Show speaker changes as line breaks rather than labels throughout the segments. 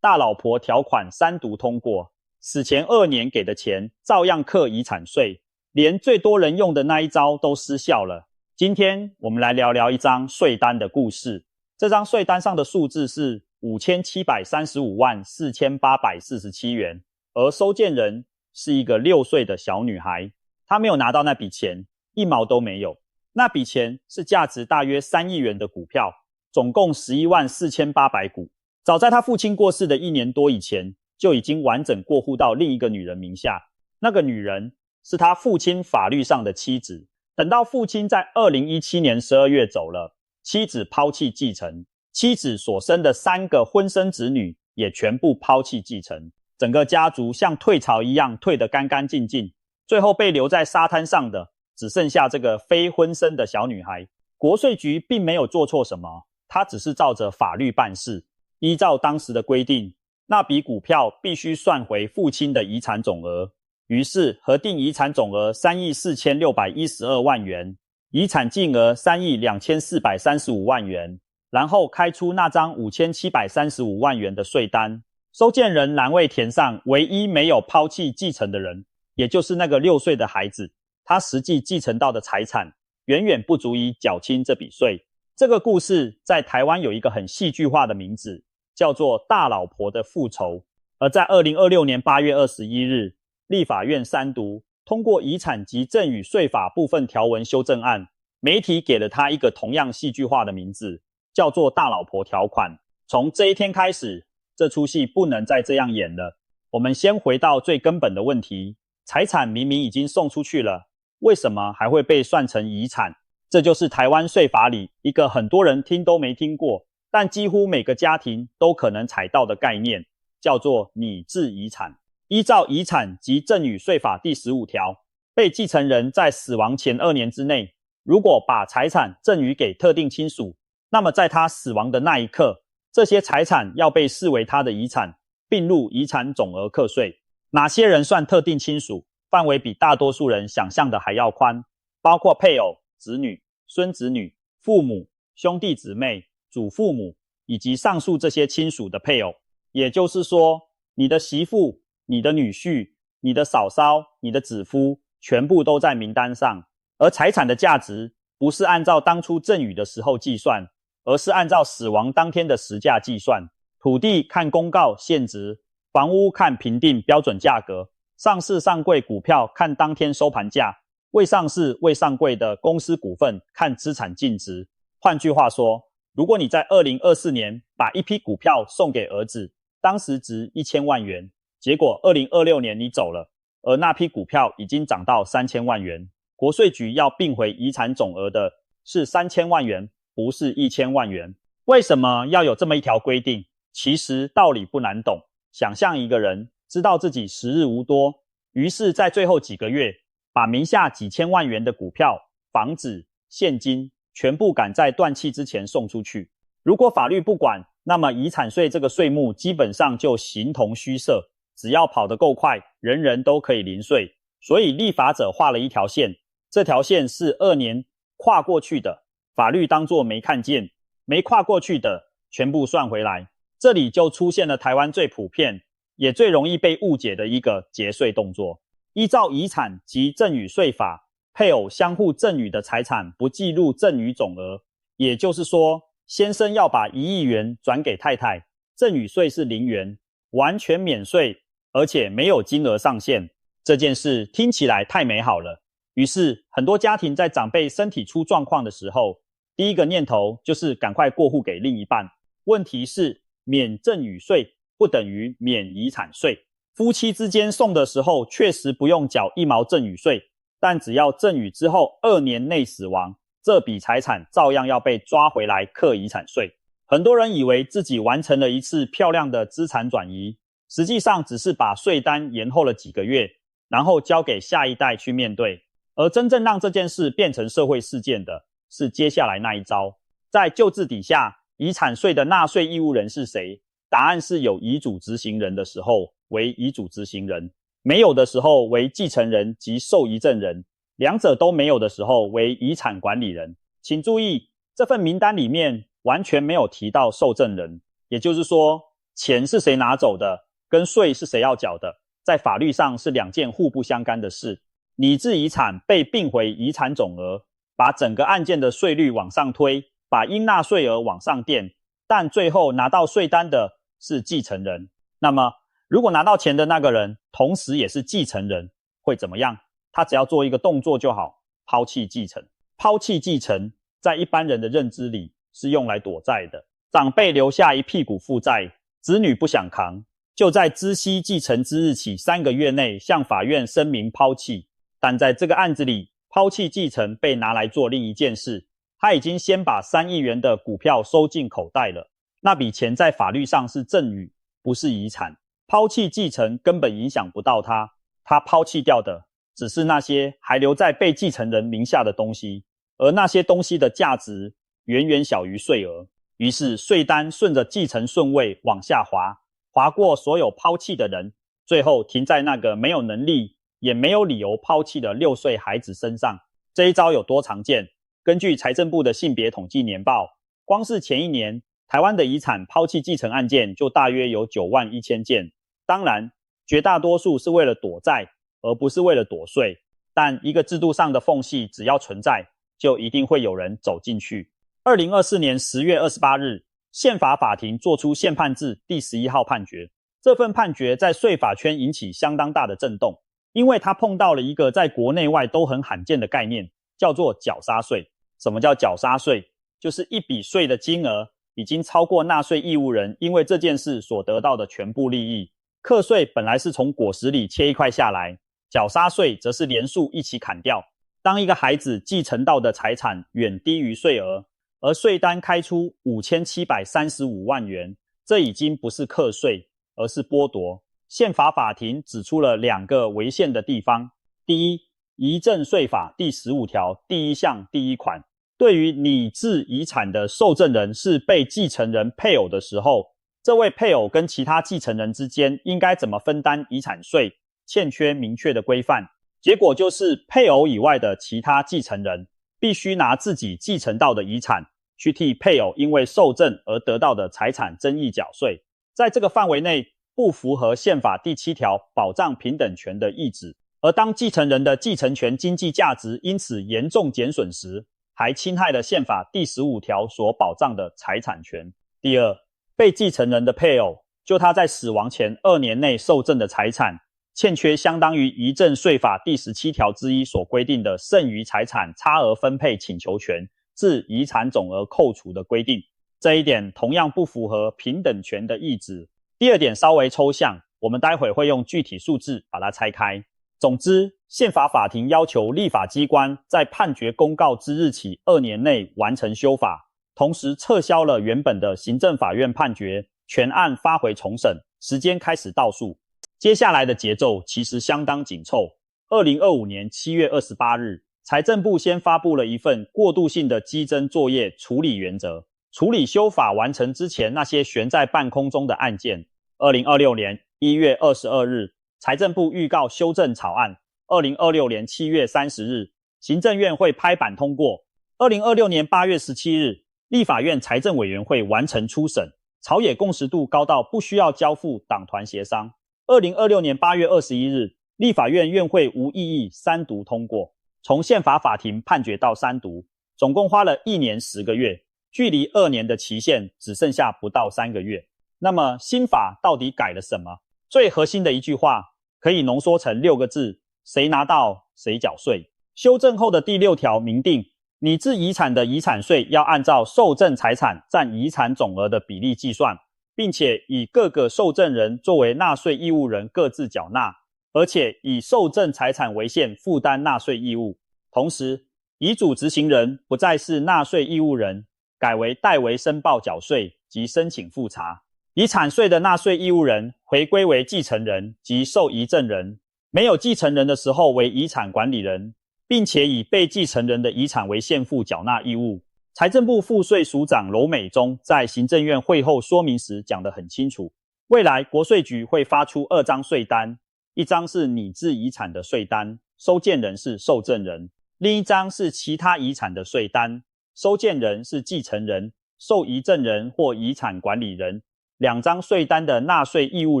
大老婆条款三读通过，死前2年给的钱照样课遗产税，连最多人用的那一招都失效了。今天我们来聊聊一张税单的故事。这张税单上的数字是5735万4847元，而收件人是一个6岁的小女孩，她没有拿到那笔钱，1毛都没有。那笔钱是价值大约3亿元的股票，总共11万4800股。早在她父亲过世的1年多以前，就已经完整过户到另一个女人名下。那个女人是她父亲法律上的妻子。等到父亲在2017年12月走了，妻子抛弃继承，妻子所生的3个婚生子女也全部抛弃继承，整个家族像退潮一样退得干干净净，最后被留在沙滩上的只剩下这个非婚生的小女孩。国税局并没有做错什么，他只是照着法律办事。依照当时的规定，那笔股票必须算回父亲的遗产总额，于是核定遗产总额3亿4612万元，遗产净额3亿2435万元，然后开出那张5735万元的税单。收件人栏位填上唯一没有抛弃继承的人，也就是那个6岁的孩子，他实际继承到的财产远远不足以缴清这笔税。这个故事在台湾有一个很戏剧化的名字，叫做大老婆的复仇。而在2026年8月21日，立法院三读通过遗产及赠与税法部分条文修正案，媒体给了它一个同样戏剧化的名字，叫做大老婆条款。从这一天开始，这出戏不能再这样演了。我们先回到最根本的问题，财产明明已经送出去了，为什么还会被算成遗产？这就是台湾税法里一个很多人听都没听过，但几乎每个家庭都可能踩到的概念，叫做拟制遗产。依照遗产及赠与税法第15条，被继承人在死亡前2年之内，如果把财产赠与给特定亲属，那么在他死亡的那一刻，这些财产要被视为他的遗产，并入遗产总额课税。哪些人算特定亲属？范围比大多数人想象的还要宽，包括配偶、子女、孙子女、父母、兄弟姊妹、祖父母，以及上述这些亲属的配偶。也就是说，你的媳妇、你的女婿、你的嫂嫂、你的子夫，全部都在名单上。而财产的价值不是按照当初赠与的时候计算，而是按照死亡当天的实价计算。土地看公告现值，房屋看评定标准价格，上市上柜股票看当天收盘价，未上市未上柜的公司股份看资产净值。换句话说，如果你在2024年把一批股票送给儿子，当时值1000万元，结果2026年你走了，而那批股票已经涨到3000万元，国税局要并回遗产总额的是3000万元，不是1000万元。为什么要有这么一条规定？其实道理不难懂。想象一个人知道自己时日无多，于是在最后几个月把名下几千万元的股票、房子、现金全部赶在断气之前送出去。如果法律不管，那么遗产税这个税目基本上就形同虚设，只要跑得够快，人人都可以零税。所以立法者画了一条线，这条线是2年跨过去的，法律当作没看见；没跨过去的全部算回来。这里就出现了台湾最普遍也最容易被误解的一个节税动作。依照遗产及赠与税法，配偶相互赠与的财产不计入赠与总额，也就是说，先生要把1亿元转给太太，赠与税是0元，完全免税，而且没有金额上限。这件事听起来太美好了，于是很多家庭在长辈身体出状况的时候，第一个念头就是赶快过户给另一半。问题是，免赠与税不等于免遗产税。夫妻之间送的时候确实不用缴1毛赠与税，但只要赠与之后2年内死亡，这笔财产照样要被抓回来课遗产税。很多人以为自己完成了一次漂亮的资产转移，实际上只是把税单延后了几个月，然后交给下一代去面对。而真正让这件事变成社会事件的是接下来那一招。在旧制底下，遗产税的纳税义务人是谁？答案是有遗嘱执行人的时候为遗嘱执行人，没有的时候为继承人及受遗赠人，两者都没有的时候为遗产管理人。请注意，这份名单里面完全没有提到受赠人，也就是说，钱是谁拿走的，跟税是谁要缴的，在法律上是两件互不相干的事。拟制遗产被并回遗产总额，把整个案件的税率往上推，把应纳税额往上垫，但最后拿到税单的是继承人。那么如果拿到钱的那个人同时也是继承人，会怎么样？他只要做一个动作就好，抛弃继承。抛弃继承在一般人的认知里是用来躲债的，长辈留下一屁股负债，子女不想扛，就在知悉继承之日起3个月内向法院声明抛弃。但在这个案子里，抛弃继承被拿来做另一件事，他已经先把3亿元的股票收进口袋了，那笔钱在法律上是赠与，不是遗产。抛弃继承根本影响不到他，他抛弃掉的只是那些还留在被继承人名下的东西，而那些东西的价值远远小于税额。于是税单顺着继承顺位往下滑，划过所有抛弃的人，最后停在那个没有能力也没有理由抛弃的6岁孩子身上。这一招有多常见？根据财政部的性别统计年报，光是前一年台湾的遗产抛弃继承案件就大约有91000件。当然绝大多数是为了躲债，而不是为了躲税，但一个制度上的缝隙只要存在，就一定会有人走进去。2024年10月28日，宪法法庭作出宪判字第11号判决。这份判决在税法圈引起相当大的震动，因为它碰到了一个在国内外都很罕见的概念，叫做绞杀税。什么叫绞杀税？就是一笔税的金额已经超过纳税义务人因为这件事所得到的全部利益。课税本来是从果实里切一块下来，绞杀税则是连数一起砍掉。当一个孩子继承到的财产远低于税额，而税单开出5735万元，这已经不是课税，而是剥夺。宪法法庭指出了2个违宪的地方。第一，遗赠税法第15条第1项第1款，对于拟制遗产的受赠人是被继承人配偶的时候，这位配偶跟其他继承人之间应该怎么分担遗产税，欠缺明确的规范。结果就是配偶以外的其他继承人必须拿自己继承到的遗产去替配偶因为受赠而得到的财产争议缴税。在这个范围内不符合宪法第7条保障平等权的意旨，而当继承人的继承权经济价值因此严重减损时，还侵害了宪法第15条所保障的财产权。第二，被继承人的配偶就他在死亡前2年内受赠的财产，欠缺相当于遗赠税法第17条之1所规定的剩余财产差额分配请求权自遗产总额扣除的规定。这一点同样不符合平等权的意旨。第二点稍微抽象，我们待会会用具体数字把它拆开。总之，宪法法庭要求立法机关在判决公告之日起2年内完成修法，同时撤销了原本的行政法院判决，全案发回重审，时间开始倒数。接下来的节奏其实相当紧凑。2025年7月28日，财政部先发布了一份过渡性的稽征作业处理原则，处理修法完成之前那些悬在半空中的案件。2026年1月22日，财政部预告修正草案。2026年7月30日，行政院会拍板通过。2026年8月17日，立法院财政委员会完成初审，朝野共识度高到不需要交付党团协商。2026年8月21日，立法院院会无异议3读通过。从宪法法庭判决到3读，总共花了1年10个月，距离2年的期限只剩下不到3个月。那么新法到底改了什么？最核心的一句话可以浓缩成6个字：谁拿到谁缴税。修正后的第6条明定，拟制遗产的遗产税要按照受赠财产占遗产总额的比例计算，并且以各个受赠人作为纳税义务人各自缴纳，而且以受赠财产为限负担纳税义务。同时，遗嘱执行人不再是纳税义务人，改为代为申报缴税及申请复查。遗产税的纳税义务人回归为继承人及受遗赠人，没有继承人的时候为遗产管理人，并且以被继承人的遗产为现负缴纳义务。财政部赋税署长娄美忠在行政院会后说明时讲得很清楚，未来国税局会发出2张税单，一张是拟制遗产的税单，收件人是受赠人；另一张是其他遗产的税单，收件人是继承人、受遗赠人或遗产管理人。两张税单的纳税义务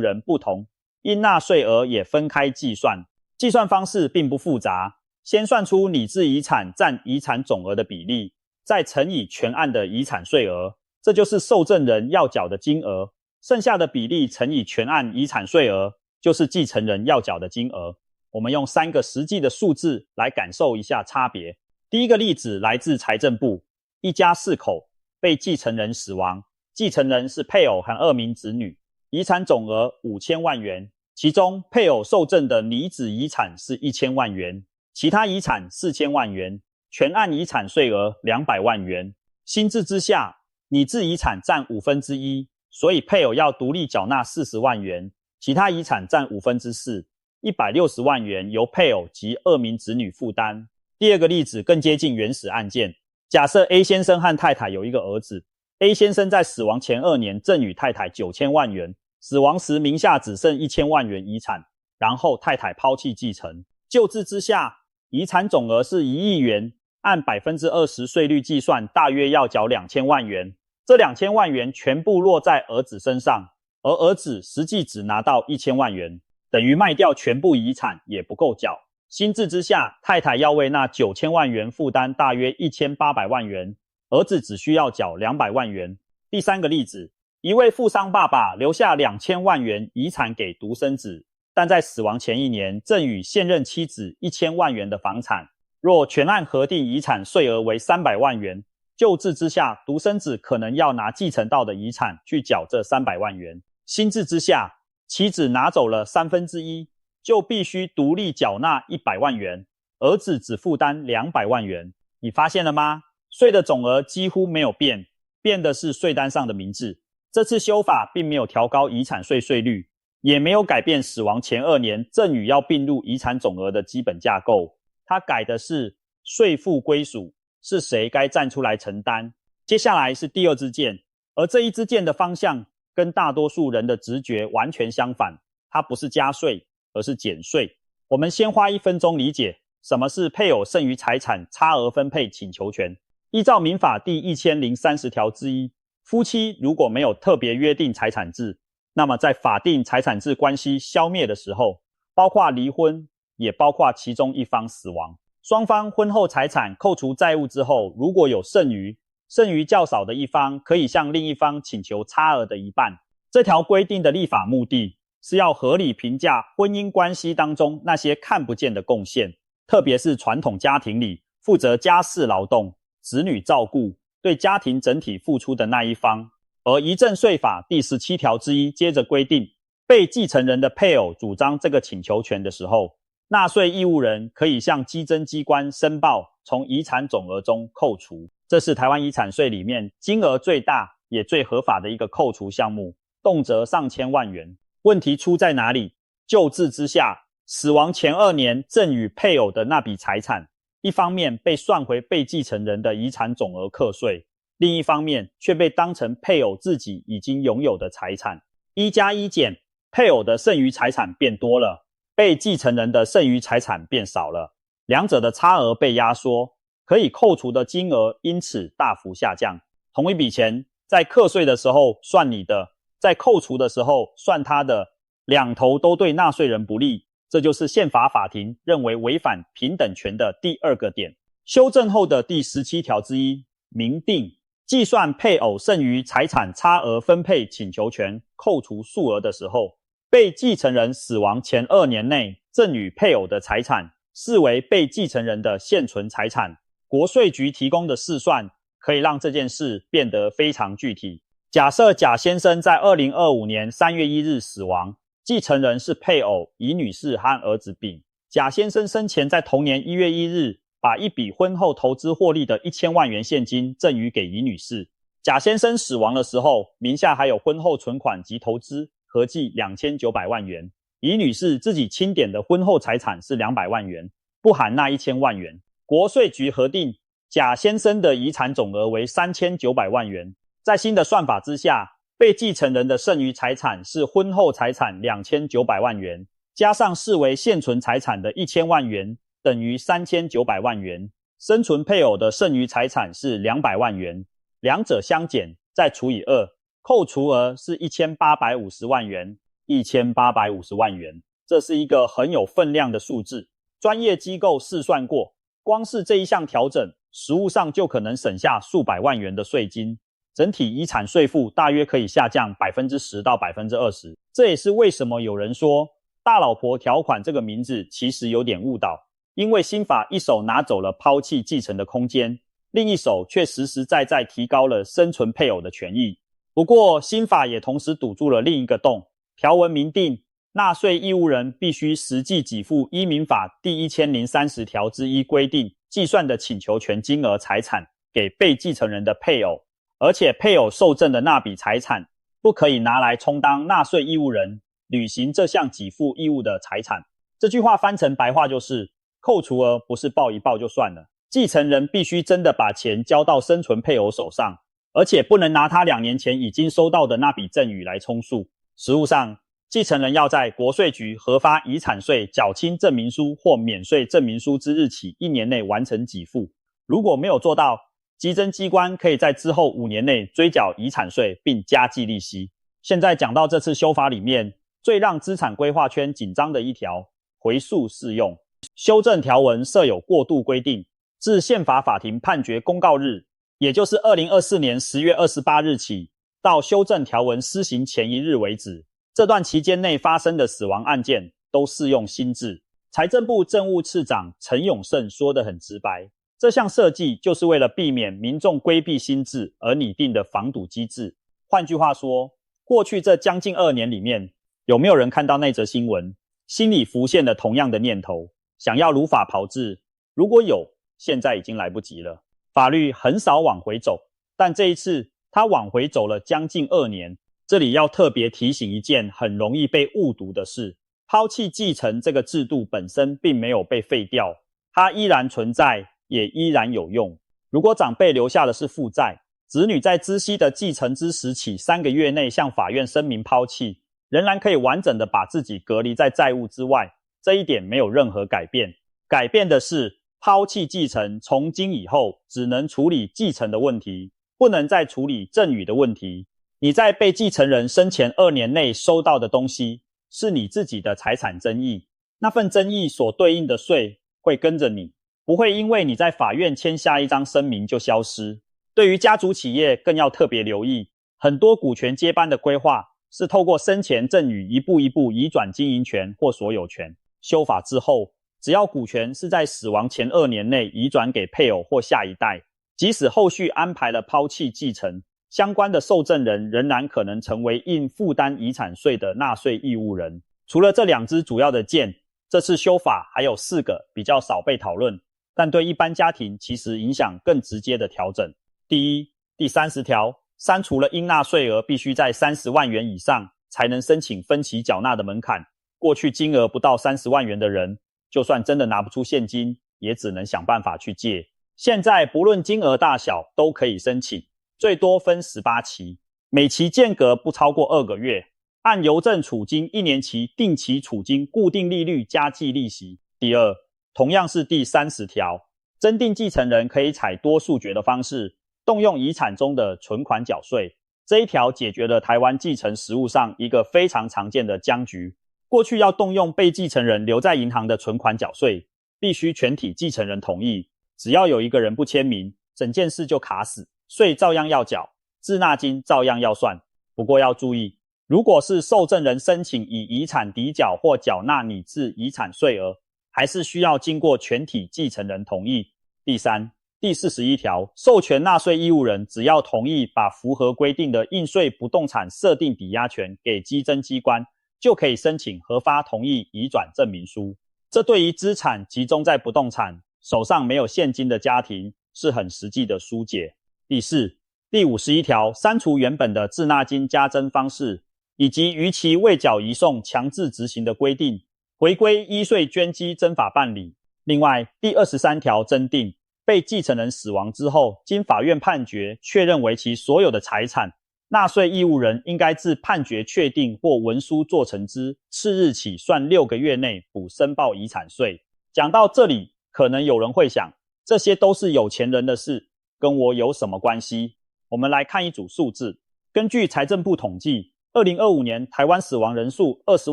人不同，应纳税额也分开计算。计算方式并不复杂，先算出拟制遗产占遗产总额的比例，再乘以全案的遗产税额，这就是受赠人要缴的金额。剩下的比例乘以全案遗产税额，就是继承人要缴的金额。我们用3个实际的数字来感受一下差别。第一个例子来自财政部，一家4口，被继承人死亡，继承人是配偶和2名子女，遗产总额5000万元，其中配偶受赠的拟子遗产是1000万元，其他遗产4000万元，全案遗产税额200万元。新制之下，拟制遗产占1/5，所以配偶要独立缴纳40万元，其他遗产占4/5，160万元由配偶及2名子女负担。第二个例子更接近原始案件，假设 A 先生和太太有一个儿子， A 先生在死亡前2年赠与太太9000万元，死亡时名下只剩1000万元遗产，然后太太抛弃继承。旧制之下，遗产总额是1亿元，按 20% 税率计算，大约要缴2000万元。这2000万元全部落在儿子身上，而儿子实际只拿到1000万元，等于卖掉全部遗产也不够缴。新制之下，太太要为那9000万元负担大约1800万元，儿子只需要缴200万元。第3个例子，一位富商爸爸留下2000万元遗产给独生子，但在死亡前1年赠与现任妻子1000万元的房产。若全案核定遗产税额为300万元，旧制之下，独生子可能要拿继承到的遗产去缴这300万元。新制之下，妻子拿走了1/3，就必须独立缴纳100万元，儿子只负担200万元。你发现了吗？税的总额几乎没有变，变的是税单上的名字。这次修法并没有调高遗产税税率，也没有改变死亡前2年赠与要并入遗产总额的基本架构，它改的是税负归属，是谁该站出来承担。接下来是第2支箭，而这一支箭的方向跟大多数人的直觉完全相反，它不是加税，而是减税。我们先花1分钟理解什么是配偶剩余财产差额分配请求权。依照民法第1030条之一，夫妻如果没有特别约定财产制，那么在法定财产制关系消灭的时候，包括离婚，也包括其中一方死亡，双方婚后财产扣除债务之后，如果有剩余，剩余较少的一方可以向另一方请求差额的1半。这条规定的立法目的是要合理评价婚姻关系当中那些看不见的贡献，特别是传统家庭里负责家事劳动、子女照顾、对家庭整体付出的那一方。而遗赠税法第17条之一接着规定，被继承人的配偶主张这个请求权的时候，纳税义务人可以向稽征机关申报，从遗产总额中扣除。这是台湾遗产税里面金额最大也最合法的一个扣除项目，动辄上千万元。问题出在哪里？旧制之下，死亡前2年赠与配偶的那笔财产，一方面被算回被继承人的遗产总额课税，另一方面却被当成配偶自己已经拥有的财产。1+1减，配偶的剩余财产变多了，被继承人的剩余财产变少了，两者的差额被压缩，可以扣除的金额因此大幅下降。同一笔钱，在课税的时候算你的，在扣除的时候算他的，两头都对纳税人不利，这就是宪法法庭认为违反平等权的第2个点。修正后的第17条之一明定，计算配偶剩余财产差额分配请求权扣除数额的时候，被继承人死亡前2年内赠与配偶的财产视为被继承人的现存财产。国税局提供的试算可以让这件事变得非常具体。假设贾先生在2025年3月1日死亡，继承人是配偶乙女士和儿子丙。贾先生生前在同年1月1日把一笔婚后投资获利的1000万元现金赠与给乙女士。贾先生死亡的时候，名下还有婚后存款及投资合计2900万元。乙女士自己清点的婚后财产是200万元，不含那1000万元。国税局核定贾先生的遗产总额为3900万元。在新的算法之下，被继承人的剩余财产是婚后财产2900万元，加上视为现存财产的1000万元，等于3900万元。生存配偶的剩余财产是200万元，两者相减再除以2，扣除额是1850万元，1850万元，这是一个很有分量的数字。专业机构试算过，光是这一项调整，实务上就可能省下数百万元的税金，整体遗产税负大约可以下降 10% 到 20%。这也是为什么有人说大老婆条款这个名字其实有点误导，因为新法一手拿走了抛弃继承的空间，另一手却实实在在提高了生存配偶的权益。不过新法也同时堵住了另一个洞，条文明定纳税义务人必须实际给付依民法第1030条之一规定计算的请求权金额财产给被继承人的配偶，而且配偶受赠的那笔财产不可以拿来充当纳税义务人履行这项给付义务的财产。这句话翻成白话就是，扣除额不是报一报就算了，继承人必须真的把钱交到生存配偶手上，而且不能拿他2年前已经收到的那笔赠与来充数。实务上，继承人要在国税局核发遗产税缴清证明书或免税证明书之日起1年内完成给付，如果没有做到，稽征机关可以在之后5年内追缴遗产税并加计利息。现在讲到这次修法里面最让资产规划圈紧张的一条，回溯适用。修正条文设有过渡规定，自宪法法庭判决公告日，也就是2024年10月28日起，到修正条文施行前一日为止，这段期间内发生的死亡案件都适用新制。财政部政务次长陈永胜说得很直白，这项设计就是为了避免民众规避新制而拟定的防堵机制。换句话说，过去这将近2年里面，有没有人看到那则新闻，心里浮现了同样的念头，想要如法炮制？如果有，现在已经来不及了。法律很少往回走，但这一次它往回走了将近2年。这里要特别提醒一件很容易被误读的事，抛弃继承这个制度本身并没有被废掉，它依然存在，也依然有用。如果长辈留下的是负债，子女在知悉的继承之时起3个月内向法院声明抛弃，仍然可以完整的把自己隔离在债务之外，这一点没有任何改变。改变的是，抛弃继承从今以后只能处理继承的问题，不能再处理赠与的问题。你在被继承人生前2年内收到的东西，是你自己的财产争议，那份争议所对应的税会跟着你，不会因为你在法院签下一张声明就消失。对于家族企业更要特别留意，很多股权接班的规划是透过生前赠与一步一步移转经营权或所有权。修法之后，只要股权是在死亡前2年内移转给配偶或下一代，即使后续安排了抛弃继承，相关的受赠人仍然可能成为应负担遗产税的纳税义务人。除了这2支主要的箭，这次修法还有4个比较少被讨论，但对一般家庭其实影响更直接的调整。第一，第30条删除了应纳税额必须在30万元以上才能申请分期缴纳的门槛。过去金额不到30万元的人，就算真的拿不出现金，也只能想办法去借。现在不论金额大小都可以申请，最多分18期，每期间隔不超过2个月，按邮政储金1年期定期储金固定利率加计利息。第二，同样是第30条，增订继承人可以采多数决的方式动用遗产中的存款缴税。这一条解决了台湾继承实务上一个非常常见的僵局。过去要动用被继承人留在银行的存款缴税，必须全体继承人同意，只要有一个人不签名，整件事就卡死，税照样要缴，滞纳金照样要算。不过要注意，如果是受赠人申请以遗产抵缴或缴纳拟制遗产税额，还是需要经过全体继承人同意。第三，第41条，授权纳税义务人只要同意把符合规定的应税不动产设定抵押权给稽征机关，就可以申请核发同意移转证明书。这对于资产集中在不动产，手上没有现金的家庭是很实际的疏解。第四，第51条，删除原本的滞纳金加征方式，以及逾期未缴移送强制执行的规定，回归依税捐基征法办理。另外，第23条增订，被继承人死亡之后，经法院判决确认为其所有的财产，纳税义务人应该自判决确定或文书做成之次日起算6个月内补申报遗产税。讲到这里，可能有人会想，这些都是有钱人的事，跟我有什么关系？我们来看一组数字。根据财政部统计，2025年台湾死亡人数20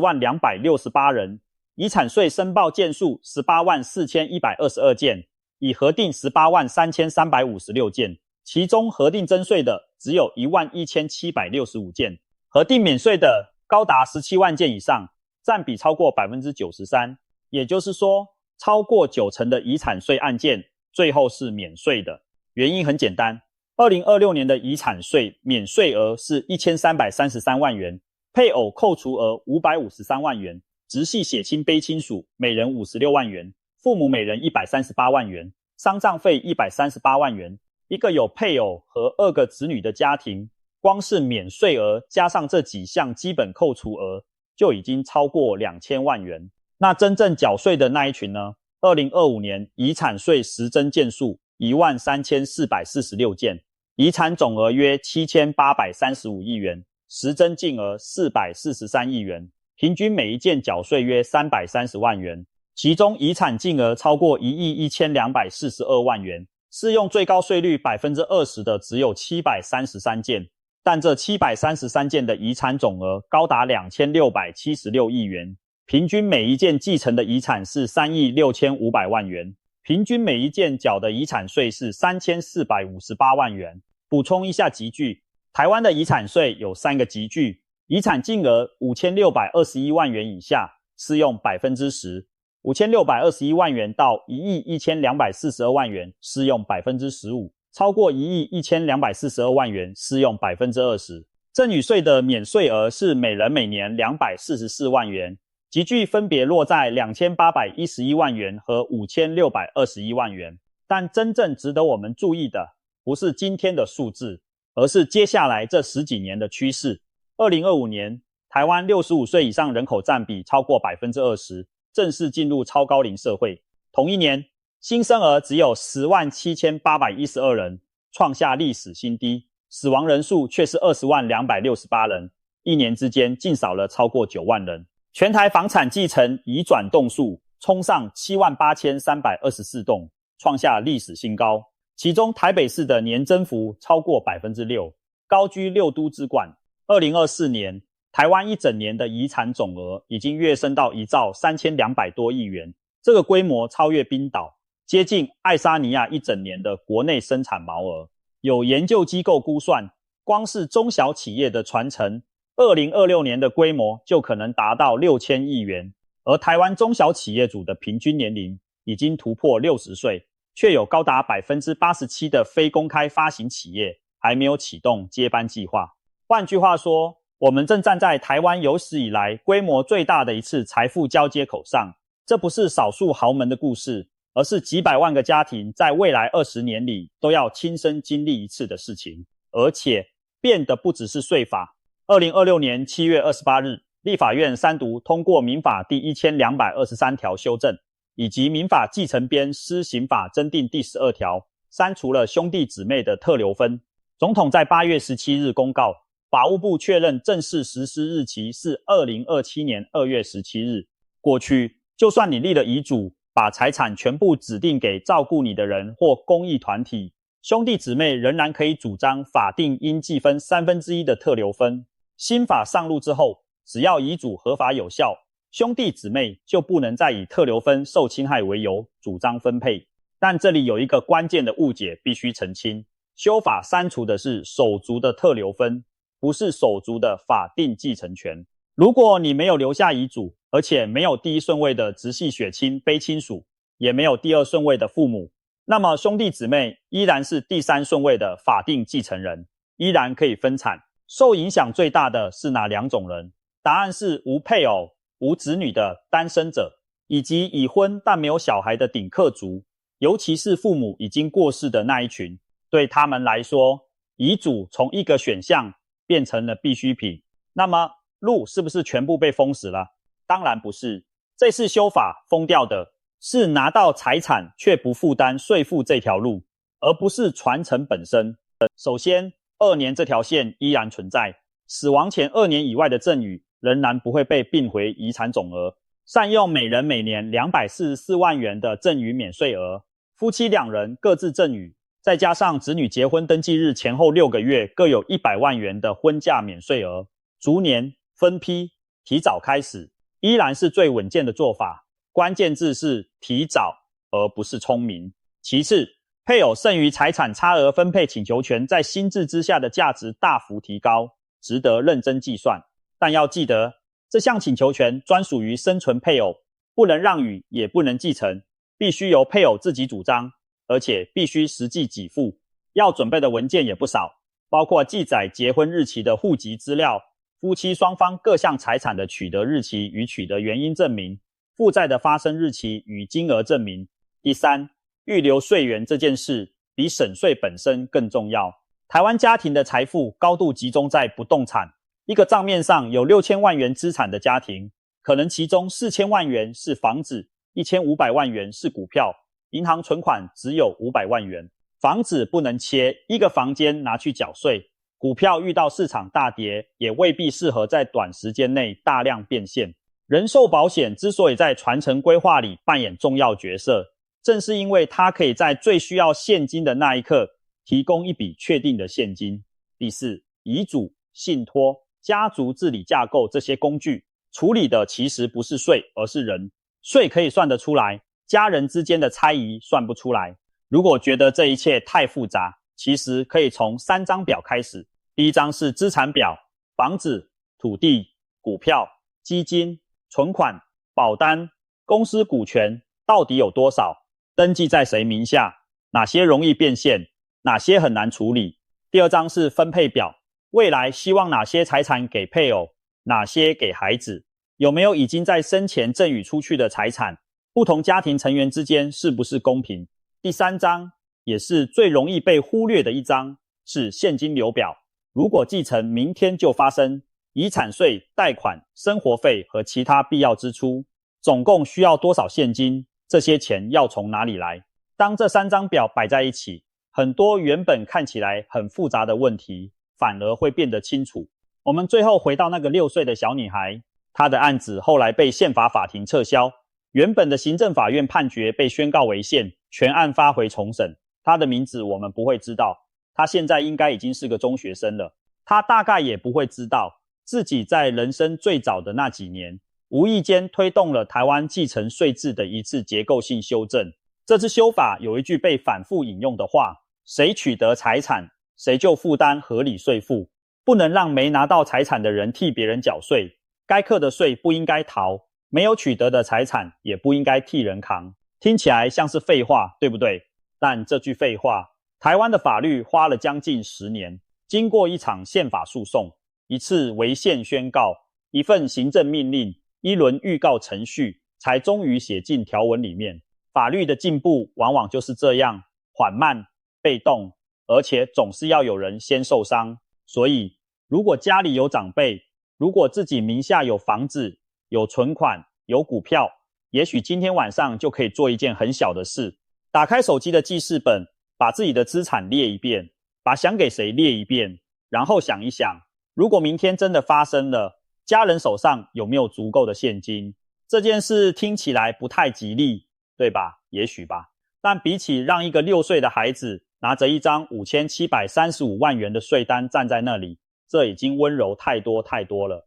万268人，遗产税申报件数18万4122件，已核定18万3356件，其中核定征税的只有1万1765件，核定免税的高达17万件以上，占比超过 93%， 也就是说，超过90%的遗产税案件最后是免税的。原因很简单，2026年的遗产税免税额是1333万元，配偶扣除额553万元，直系血亲卑亲属每人56万元，父母每人138万元，丧葬费138万元。一个有配偶和2个子女的家庭，光是免税额加上这几项基本扣除额，就已经超过2000万元。那真正缴税的那一群呢？2025年遗产税实征件数13446件，遗产总额约7835亿元，实征净额443亿元，平均每一件缴税约330万元，其中遗产净额超过1亿1242万元，适用最高税率 20% 的只有733件，但这733件的遗产总额高达2676亿元，平均每一件继承的遗产是3亿6500万元，平均每一件缴的遗产税是3458万元。补充一下集聚，台湾的遗产税有3个集聚，遗产金额5621万元以下适用 10%， 5621万元到1亿1242万元适用 15%， 超过1亿1242万元适用 20%。 赠与税的免税额是每人每年244万元，集聚分别落在2811万元和5621万元。但真正值得我们注意的不是今天的数字，而是接下来这10几年的趋势。2025年台湾65岁以上人口占比超过 20%， 正式进入超高龄社会。同一年新生儿只有107812人，创下历史新低，死亡人数却是20万268人，一年之间竟少了超过9万人。全台房产继承移转栋数冲上78324栋，创下历史新高，其中台北市的年增幅超过 6%， 高居6都之冠。2024年台湾一整年的遗产总额已经跃升到1兆3200多亿元，这个规模超越冰岛，接近爱沙尼亚一整年的国内生产毛额。有研究机构估算，光是中小企业的传承2026年的规模就可能达到6000亿元，而台湾中小企业主的平均年龄已经突破60岁，却有高达 87% 的非公开发行企业还没有启动接班计划。换句话说，我们正站在台湾有史以来规模最大的一次财富交接口上，这不是少数豪门的故事，而是几百万个家庭在未来20年里都要亲身经历一次的事情。而且变的不只是税法。2026年7月28日，立法院三读通过民法第1223条修正，以及民法继承编施行法增订第12条，删除了兄弟姊妹的特留分。总统在8月17日公告，法务部确认正式实施日期是2027年2月17日。过去，就算你立了遗嘱，把财产全部指定给照顾你的人或公益团体，兄弟姊妹仍然可以主张法定应计分1/3的特留分。新法上路之后，只要遗嘱合法有效，兄弟姊妹就不能再以特留分受侵害为由主张分配。但这里有一个关键的误解必须澄清，修法删除的是手足的特留分，不是手足的法定继承权。如果你没有留下遗嘱，而且没有第一顺位的直系血亲卑亲属，也没有第二顺位的父母，那么兄弟姊妹依然是第3顺位的法定继承人，依然可以分产。受影响最大的是哪2种人？答案是无配偶、无子女的单身者，以及已婚但没有小孩的顶客族，尤其是父母已经过世的那一群。对他们来说，遗嘱从一个选项变成了必需品。那么路是不是全部被封死了？当然不是，这次修法封掉的是拿到财产却不负担税负这条路，而不是传承本身。首先，2年这条线依然存在，死亡前2年以外的赠与仍然不会被并回遗产总额，善用每人每年244万元的赠与免税额，夫妻2人各自赠与，再加上子女结婚登记日前后6个月各有100万元的婚嫁免税额，逐年分批提早开始，依然是最稳健的做法。关键字是提早，而不是聪明。其次，配偶剩余财产差额分配请求权在新制之下的价值大幅提高，值得认真计算。但要记得，这项请求权专属于生存配偶，不能让与，也不能继承，必须由配偶自己主张，而且必须实际给付。要准备的文件也不少，包括记载结婚日期的户籍资料、夫妻双方各项财产的取得日期与取得原因证明、负债的发生日期与金额证明。第三，预留税源这件事比省税本身更重要。台湾家庭的财富高度集中在不动产，一个账面上有6000万元资产的家庭，可能其中4000万元是房子，1500万元是股票，银行存款只有500万元。房子不能切，一个房间拿去缴税，股票遇到市场大跌，也未必适合在短时间内大量变现。人寿保险之所以在传承规划里扮演重要角色，正是因为它可以在最需要现金的那一刻提供一笔确定的现金。第四，遗嘱、信托、家族治理架构这些工具处理的其实不是税，而是人。税可以算得出来，家人之间的猜疑算不出来。如果觉得这一切太复杂，其实可以从3张表开始。第一张是资产表，房子、土地、股票、基金、存款、保单、公司股权到底有多少，登记在谁名下，哪些容易变现，哪些很难处理。第二张是分配表，未来希望哪些财产给配偶，哪些给孩子，有没有已经在生前赠与出去的财产，不同家庭成员之间是不是公平。第三张也是最容易被忽略的一张，是现金流表。如果继承明天就发生，遗产税、贷款、生活费和其他必要支出，总共需要多少现金？这些钱要从哪里来？当这3张表摆在一起，很多原本看起来很复杂的问题，反而会变得清楚。我们最后回到那个6岁的小女孩，她的案子后来被宪法法庭撤销，原本的行政法院判决被宣告违宪，全案发回重审。她的名字我们不会知道，她现在应该已经是个中学生了。她大概也不会知道，自己在人生最早的那几年，无意间推动了台湾继承税制的一次结构性修正。这次修法有一句被反复引用的话，谁取得财产，谁就负担合理税负，不能让没拿到财产的人替别人缴税，该课的税不应该逃，没有取得的财产也不应该替人扛。听起来像是废话，对不对？但这句废话，台湾的法律花了将近10年，经过一场宪法诉讼，一次违宪宣告，一份行政命令，一轮预告程序，才终于写进条文里面。法律的进步往往就是这样，缓慢、被动，而且总是要有人先受伤。所以，如果家里有长辈，如果自己名下有房子、有存款、有股票，也许今天晚上就可以做一件很小的事，打开手机的记事本，把自己的资产列一遍，把想给谁列一遍，然后想一想，如果明天真的发生了，家人手上有没有足够的现金？这件事听起来不太吉利，对吧？也许吧。但比起让一个6岁的孩子拿着一张5735万元的税单站在那里，这已经温柔太多太多了。